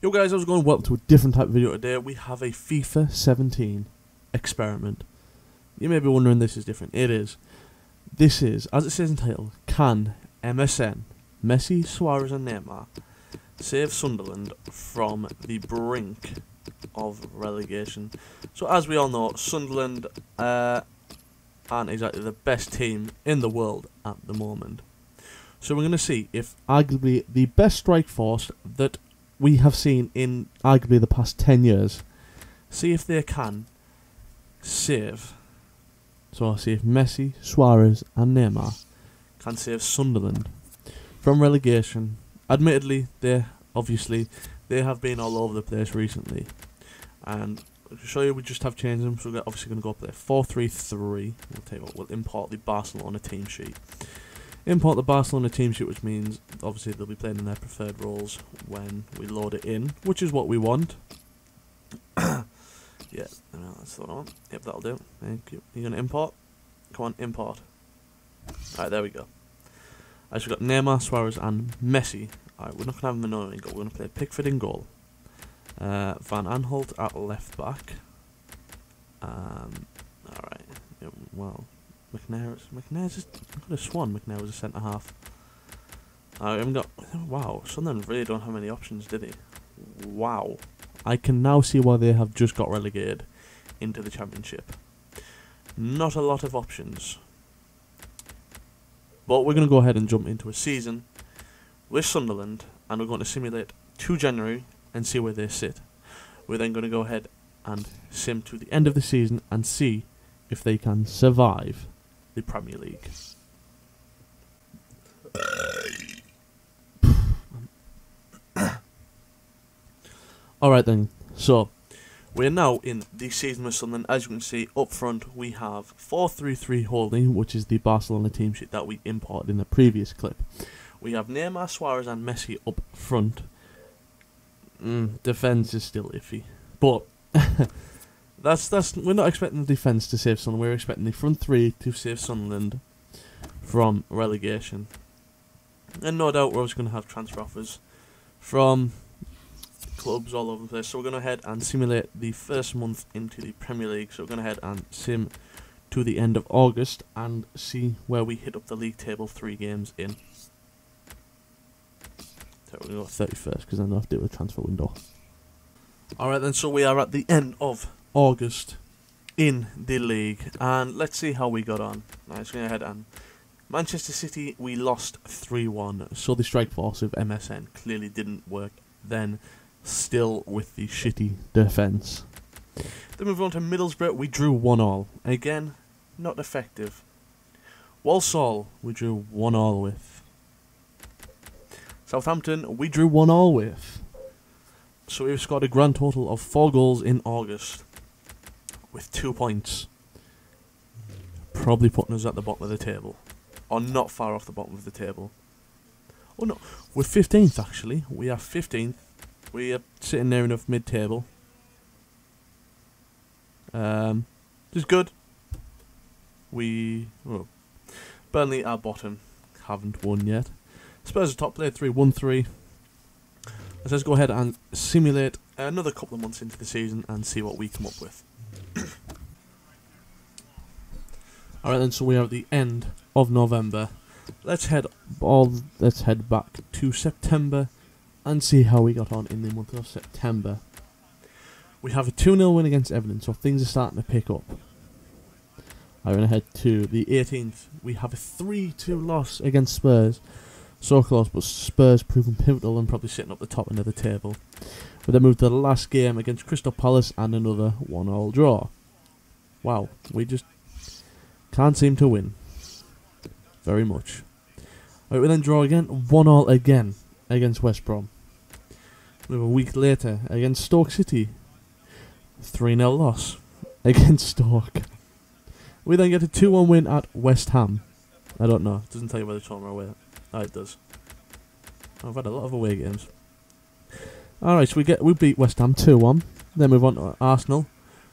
Yo guys, how's it going? Welcome to a different type of video today. We have a FIFA 17 experiment. You may be wondering this is different. It is. This is, as it says in the title, can MSN, Messi, Suarez and Neymar, save Sunderland from the brink of relegation? So as we all know, Sunderland aren't exactly the best team in the world at the moment. So we're going to see if arguably the best strike force that we have seen in arguably the past 10 years, see if they can save. So see if Messi, Suarez and Neymar can save Sunderland from relegation. Admittedly, they have been all over the place recently, and to show you, we just have changed them. So we're obviously going to go up there 4-3-3. We'll import the Barcelona team sheet. Import the Barcelona team sheet, which means obviously they'll be playing in their preferred roles when we load it in, which is what we want. Yeah, that's the one. Yep, that'll do. Thank you. You're going to import? Come on, import. Alright, there we go. Alright, so we've got Neymar, Suarez and Messi. Alright, we're not going to have Manoa in goal. We're going to play Pickford in goal. Van Aanholt at left back. Alright, yeah, well, McNair's just, I could have sworn McNair was a centre half. I haven't got, wow, Sunderland really don't have many options, did he? Wow. I can now see why they have just got relegated into the Championship. Not a lot of options. But we're going to go ahead and jump into a season with Sunderland, and we're going to simulate to January and see where they sit. We're then going to go ahead and sim to the end of the season and see if they can survive the Premier League. Alright then, so we're now in the season with Sunderland. As you can see up front, we have 4-3-3 holding, which is the Barcelona team sheet that we imported in the previous clip. We have Neymar, Suarez and Messi up front. Defence is still iffy, but we're not expecting the defence to save Sunderland. We're expecting the front three to save Sunderland from relegation. And no doubt we're also going to have transfer offers from clubs all over the place. So we're going to head and simulate the first month into the Premier League. So we're going to head and sim to the end of August and see where we hit up the league table 3 games in. So we're going to go 31st because then I'll have to do a transfer window. Alright then, so we are at the end of August in the league, and let's see how we got on. Let's go ahead and Manchester City, we lost 3-1, so the strike force of MSN clearly didn't work then, still with the shitty defence. Then moving on to Middlesbrough, we drew 1-1, again, not effective. Walsall, we drew 1-1 with. Southampton, we drew 1-1 with. So we've scored a grand total of 4 goals in August, with 2 points. Probably putting us at the bottom of the table. Or not far off the bottom of the table. Oh no, we're 15th actually. We are 15th. We are sitting near enough mid-table. Which is good. Burnley are bottom. Haven't won yet. Spurs are top, played 3-1-3. Let's go ahead and simulate another couple of months into the season and see what we come up with. Alright then, so we are at the end of November. Let's head back to September and see how we got on in the month of September. We have a 2-0 win against Everton, so things are starting to pick up. I'm going to head to the 18th. We have a 3-2 loss against Spurs. So close, but Spurs proving pivotal and probably sitting up the top end of the table. We then move to the last game against Crystal Palace and another 1-1 draw. Wow, we just can't seem to win very much. Right, we then draw again, 1-1 again against West Brom. We have a week later against Stoke City, 3-0 loss against Stoke. We then get a 2-1 win at West Ham. I don't know, it doesn't tell you whether it's home or away. Oh, it does. I've had a lot of away games. Alright, so we beat West Ham 2-1. Then move on to Arsenal.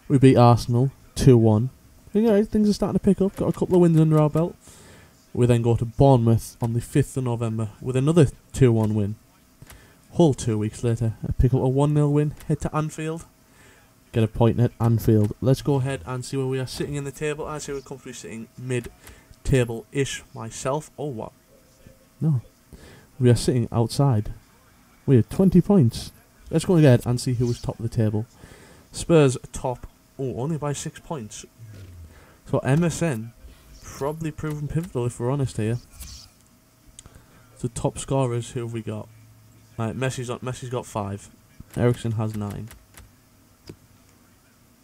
We beat Arsenal 2-1. Alright, things are starting to pick up. Got a couple of wins under our belt. We then go to Bournemouth on the 5th of November with another 2-1 win. Hull 2 weeks later, pick up a 1-0 win, head to Anfield, get a point at Anfield. Let's go ahead and see where we are sitting in the table. I say we're comfortably sitting mid-table-ish myself. Oh, what? No. We are sitting outside. We have 20 points. Let's go ahead and see who is top of the table. Spurs top, only by 6 points. So MSN, probably proven pivotal if we're honest here. The top scorers, who have we got? Right, Messi's got 5. Eriksen has 9.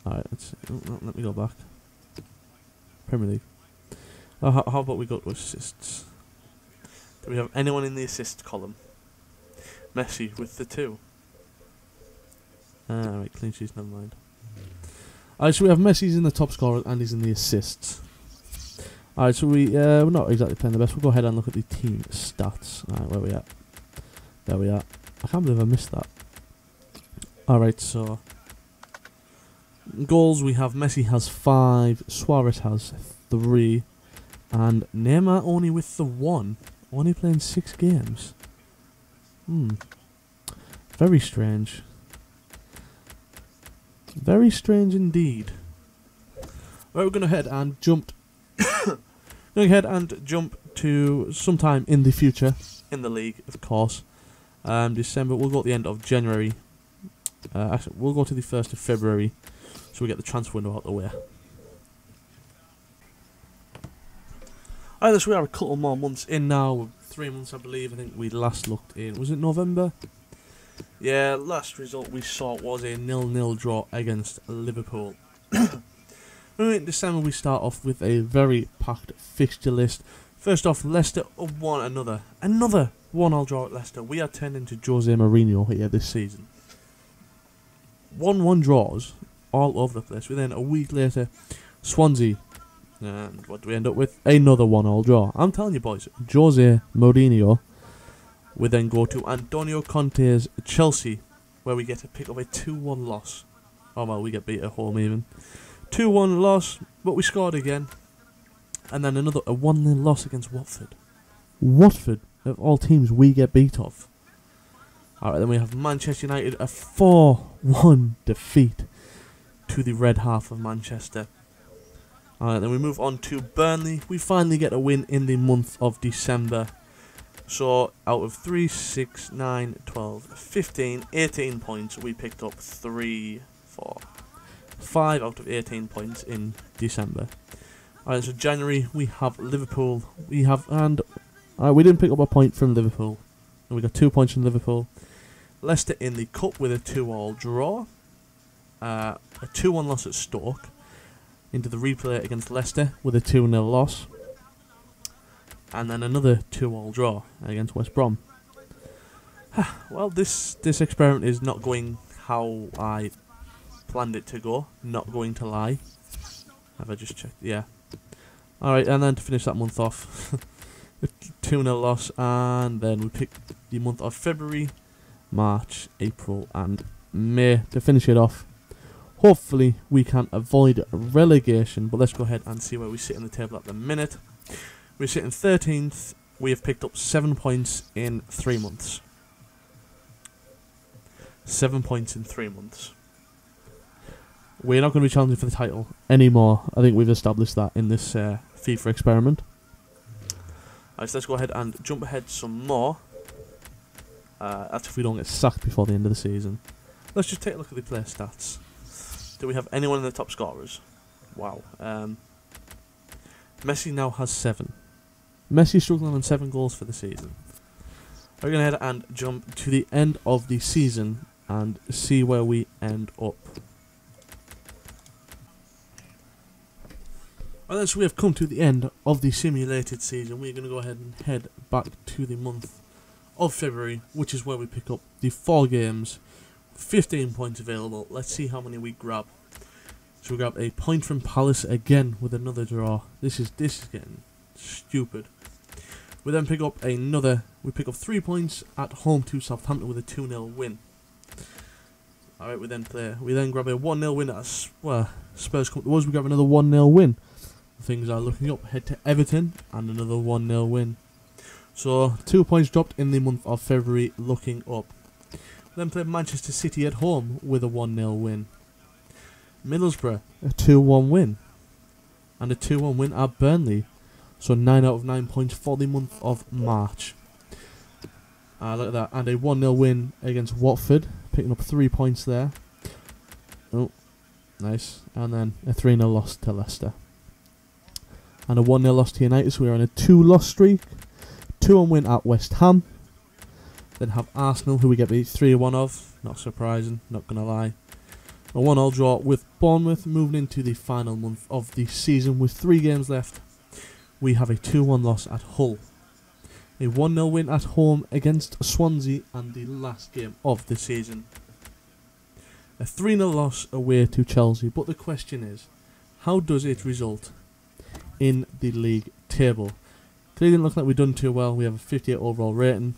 Alright, let me go back. Premier League. How about we go to assists? Do we have anyone in the assist column? Messi with the 2. Alright, clean sheets, never mind. Alright, so we have Messi's in the top scorer and he's in the assists. Alright, so we're not exactly playing the best. We'll go ahead and look at the team stats. Alright, where are we at? There we are. I can't believe I missed that. Alright, so goals, we have Messi has 5, Suarez has 3, and Neymar only with the 1. Only playing 6 games. Very strange. Very strange indeed. Right, we're going to head and jump to sometime in the future in the league, of course. December. We'll go at the end of January. Actually, we'll go to the 1st of February, so we get the transfer window out the way. Alright, so we are a couple more months in now. 3 months, I believe. I think we last looked in. Was it November? Yeah, last result we saw was a 0-0 draw against Liverpool. In December, we start off with a very packed fixture list. First off, Leicester won another 1-0 draw at Leicester. We are turned into Jose Mourinho here this season. 1-1 draws all over the place. We then, a week later, Swansea. And what do we end up with? Another 1-1 draw. I'm telling you, boys, Jose Mourinho. We then go to Antonio Conte's Chelsea, where we get to pick up a 2-1 loss. Oh, well, we get beat at home even. 2-1 loss, but we scored again. And then a 1-0 loss against Watford. Watford, of all teams we get beat of. Alright, then we have Manchester United, a 4-1 defeat to the red half of Manchester. Alright, then we move on to Burnley. We finally get a win in the month of December. So, out of 3, 6, 9, 12, 15, 18 points, we picked up 3, 4, 5 out of 18 points in December. Alright, so January, we have Liverpool. We didn't pick up a point from Liverpool. And we got 2 points from Liverpool. Leicester in the Cup with a 2-2 draw. A 2-1 loss at Stoke. Into the replay against Leicester with a 2-0 loss. And then another 2-2 draw against West Brom. Well, this experiment is not going how I planned it to go. Not going to lie. Have I just checked? Yeah. Alright, and then to finish that month off, a 2-0 loss, and then we pick the month of February, March, April, and May to finish it off. Hopefully, we can avoid relegation, but let's go ahead and see where we sit in the table at the minute. We're sitting 13th. We have picked up 7 points in 3 months. 7 points in 3 months. We're not going to be challenging for the title anymore. I think we've established that in this FIFA experiment. Alright, so let's go ahead and jump ahead some more. That's if we don't get sacked before the end of the season. Let's just take a look at the player stats. Do we have anyone in the top scorers? Wow. Messi now has 7. Messi struggling on 7 goals for the season. We're going to head and jump to the end of the season and see where we end up. Alright, so we have come to the end of the simulated season. We're going to go ahead and head back to the month of February, which is where we pick up the 4 games. 15 points available. Let's see how many we grab. So we grab a point from Palace again with another draw. This is getting stupid. We then pick up we pick up 3 points at home to Southampton with a 2-0 win. Alright, we then grab a 1-0 win at Spurs come to us. We grab another 1-0 win. Things are looking up. Head to Everton and another 1-0 win. So 2 points dropped in the month of February, looking up. Then played Manchester City at home with a 1-0 win. Middlesbrough, a 2-1 win. And a 2-1 win at Burnley. So 9 out of 9 points for the month of March. Look at that. And a 1-0 win against Watford, picking up 3 points there. Oh, nice. And then a 3-0 loss to Leicester. And a 1-0 loss to United, so we're on a 2-loss streak. 2-1 win at West Ham. Then have Arsenal, who we get the 3-1 of. Not surprising, not going to lie. A 1-1 draw with Bournemouth, moving into the final month of the season with 3 games left. We have a 2-1 loss at Hull. A 1-0 win at home against Swansea, and the last game of the season. A 3-0 loss away to Chelsea, but the question is, how does it result in the league table? Clearly didn't look like we've done too well. We have a 58 overall rating.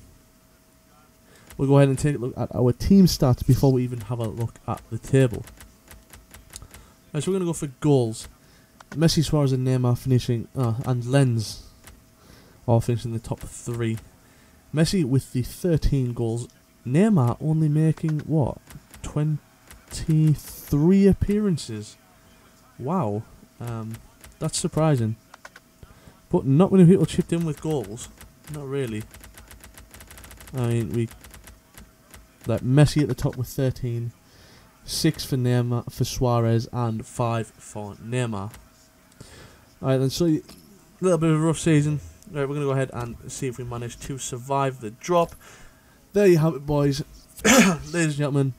We'll go ahead and take a look at our team stats before we even have a look at the table. Right, so we're going to go for goals. Messi, Suarez and Neymar finishing, and Lens all finishing in the top 3. Messi with the 13 goals. Neymar only making, what, 23 appearances. Wow, that's surprising. But not many people chipped in with goals. Not really. I mean, like Messi at the top with 13, 6 for Neymar, for Suarez, and 5 for Neymar. Alright then, so a little bit of a rough season. Right, we're going to go ahead and see if we manage to survive the drop. There you have it, boys. Ladies and gentlemen,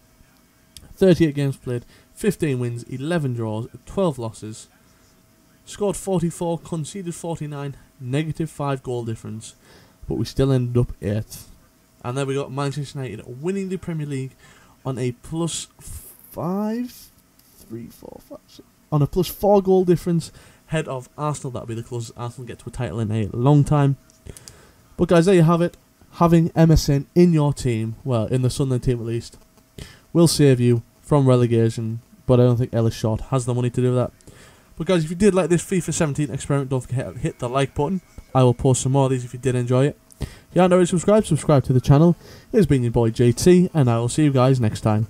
38 games played, 15 wins, 11 draws, 12 losses. Scored 44, conceded 49, negative 5 goal difference. But we still ended up 8th. And then we got Manchester United winning the Premier League on a on a plus 4 goal difference, head of Arsenal. That'll be the closest Arsenal get to a title in a long time. But guys, there you have it. Having MSN in your team, well, in the Sunderland team at least, will save you from relegation. But I don't think Ellis Short has the money to do that. But guys, if you did like this FIFA 17 experiment, don't forget to hit the like button. I will post some more of these if you did enjoy it. If you haven't already subscribed to the channel. It has been your boy JT, and I will see you guys next time.